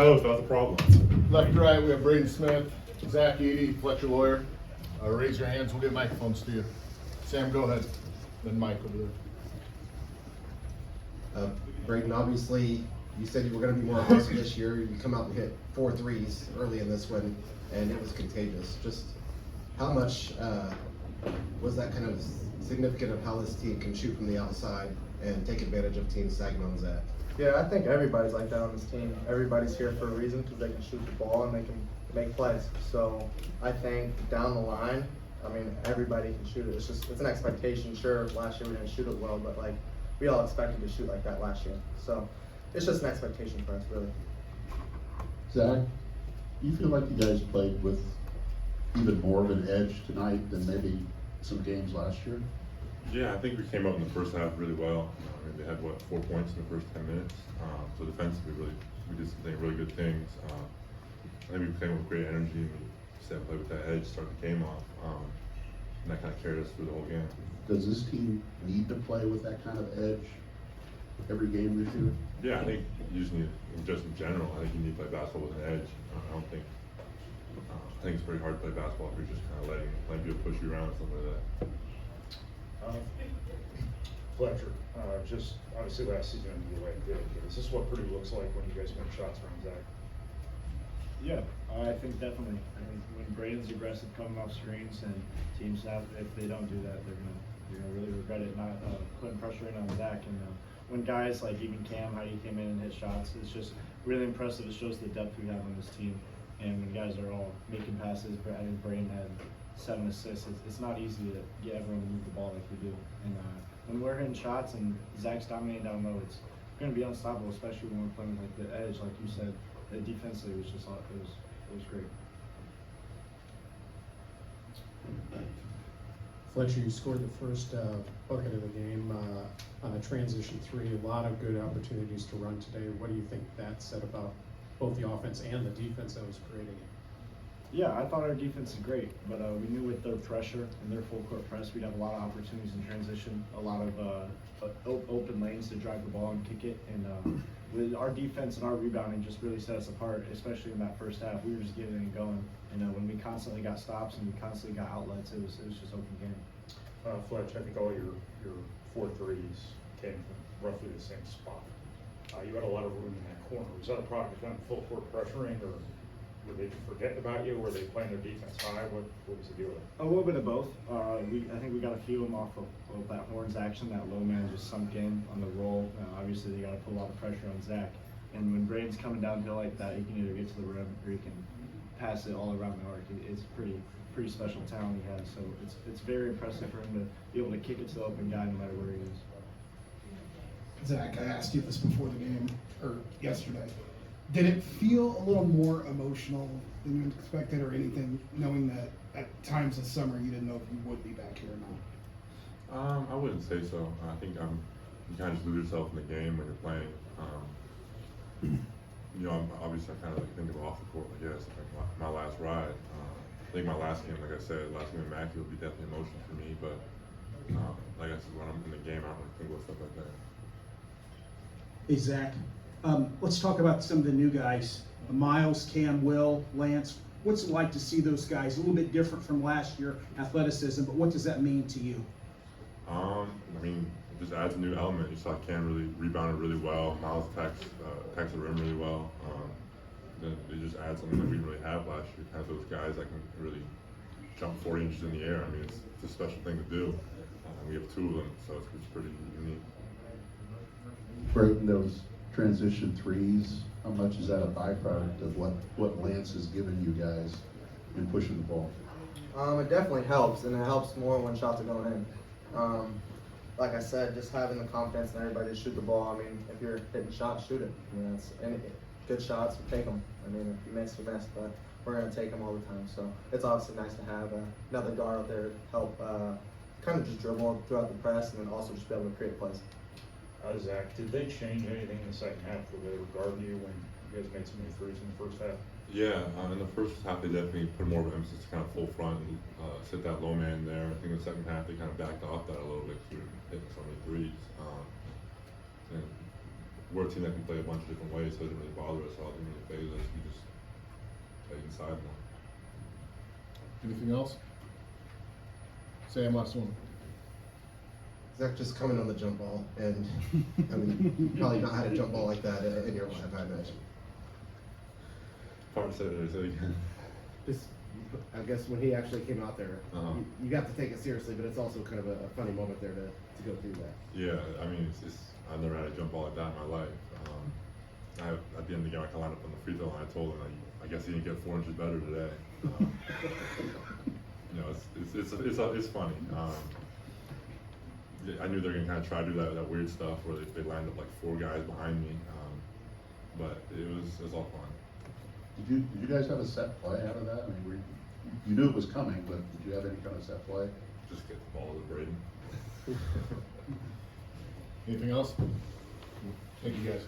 Oh, it's not the problem. Left to right, we have Braden Smith, Zach Edey, Fletcher Loyer. Raise your hands, we'll get microphones to you. Sam, go ahead. Then Mike over there. Braden, obviously, you said you were going to be more aggressive this year. You come out and hit 4 threes early in this one, and it was contagious. Just how much was that kind of significant of how this team can shoot from the outside and take advantage of teams sagging on Zach? Yeah, I think everybody's like that on this team. Everybody's here for a reason because they can shoot the ball and they can make plays. So I think down the line, I mean, everybody can shoot it. It's an expectation. Sure, last year we didn't shoot it well, but like we all expected to shoot like that last year. So it's just an expectation for us, really. Zach, you feel like you guys played with even more of an edge tonight than maybe some games last year? Yeah, I think we came out in the first half really well. I mean, they had 4 points in the first 10 minutes. So defensively, we did some really good things. I think we came with great energy and we set play with that edge, start the game off, and that kind of carried us through the whole game. Does this team need to play with that kind of edge every game this year? Yeah, I think usually, just in general, I think you need to play basketball with an edge. I think it's pretty hard to play basketball if you're just kind of letting people push you around and stuff like that. Fletcher, just obviously last season you went good. Is this what Purdue looks like when you guys win shots around Zach? Yeah, I think definitely. I think when Braden's aggressive coming off screens and teams have, if they don't do that, they're gonna really regret it not putting pressure in on Zach. And when guys like even Cam, how he came in and hit shots, it's just really impressive. It shows the depth we have on this team. And when guys are all making passes, I think Braden had 7 assists. It's not easy to get everyone to move the ball like we do. And when we're hitting shots and Zach's dominating down low, it's going to be unstoppable, especially when we're playing like the edge, like you said. The defensively was just it was great. Fletcher, you scored the first bucket of the game on a transition 3. A lot of good opportunities to run today. What do you think that said about both the offense and the defense that was creating it? Yeah, I thought our defense is great, but we knew with their pressure and their full court press, we'd have a lot of opportunities in transition, a lot of open lanes to drive the ball and kick it. And with our defense and our rebounding just really set us apart, especially in that first half. We were just getting it going. And when we constantly got stops and we constantly got outlets, it was just open game. Fletch, I think all your 4 threes came from roughly the same spot. You had a lot of room in that corner. Was that a product of them full court pressuring, or were they forgetting about you? Were they playing their defense high? What was the deal with it? A little bit of both. I think we got a few of them off of that Horns action. That low man just sunk in on the roll. Obviously, they got to put a lot of pressure on Zach. And when Braden's coming downhill like that, he can either get to the rim or he can pass it all around the arc. It's pretty special talent he has. So it's very impressive for him to be able to kick it to the open guy no matter where he is. Zach, I asked you this before the game, or yesterday. Did it feel a little more emotional than you expected or anything, knowing that at times this summer you didn't know if you would be back here or not? I wouldn't say so. I think you kind of just lose yourself in the game when you're playing. Obviously I kind of think of off the court, I guess, like my last ride. I think my last game, like I said, last game in Mackey will be definitely emotional for me, but like I said, when I'm in the game, I don't really think about stuff like that. Hey, Zach, let's talk about some of the new guys. Miles, Cam, Will, Lance. What's it like to see those guys? A little bit different from last year, athleticism, but what does that mean to you? I mean, it just adds a new element. You saw Cam really rebounded really well. Miles attacks the rim really well. Then it just adds something that we didn't really have last year. Kind of those guys that can really jump 40 inches in the air. I mean, it's a special thing to do. We have 2 of them, so it's pretty unique. Breaking those transition 3s, how much is that a byproduct of what Lance has given you guys in pushing the ball? It definitely helps, and it helps more when shots are going in. Like I said, just having the confidence in everybody to shoot the ball. I mean, if you're hitting shots, shoot it. I mean, good shots, we take them. I mean, if you miss, you miss, but we're going to take them all the time. So it's obviously nice to have another guard out there to help kind of just dribble throughout the press and then also just be able to create plays. Zach, did they change anything in the second half where they were guarding you when you guys made so many threes in the first half? Yeah, in the first half they definitely put more of an emphasis to kind of full front and sit that low man there. I think in the second half they kind of backed off that a little bit because we were hitting so many threes. And we're a team that can play a bunch of different ways, so it doesn't really bother us. All it doesn't really phase us. We just play inside more. Anything else? Sam, last one. Zach, just coming on the jump ball, and I mean, you probably not had a jump ball like that in your life, I imagine. Hard to say it again. Just, I guess when he actually came out there, Uh-huh. you got to take it seriously, but it's also kind of a funny moment there to go through that. Yeah, I mean, I've never had a jump ball like that in my life. At the end of the game, I lined up on the free throw line. I told him, I guess he didn't get 4 inches better today. You know, it's funny. I knew they were gonna kind of try to do that weird stuff where they lined up like 4 guys behind me, but it was all fun. Did you guys have a set play out of that? I mean, you knew it was coming, but did you have any kind of set play? Just get the ball to Braden. Anything else? Thank you, guys.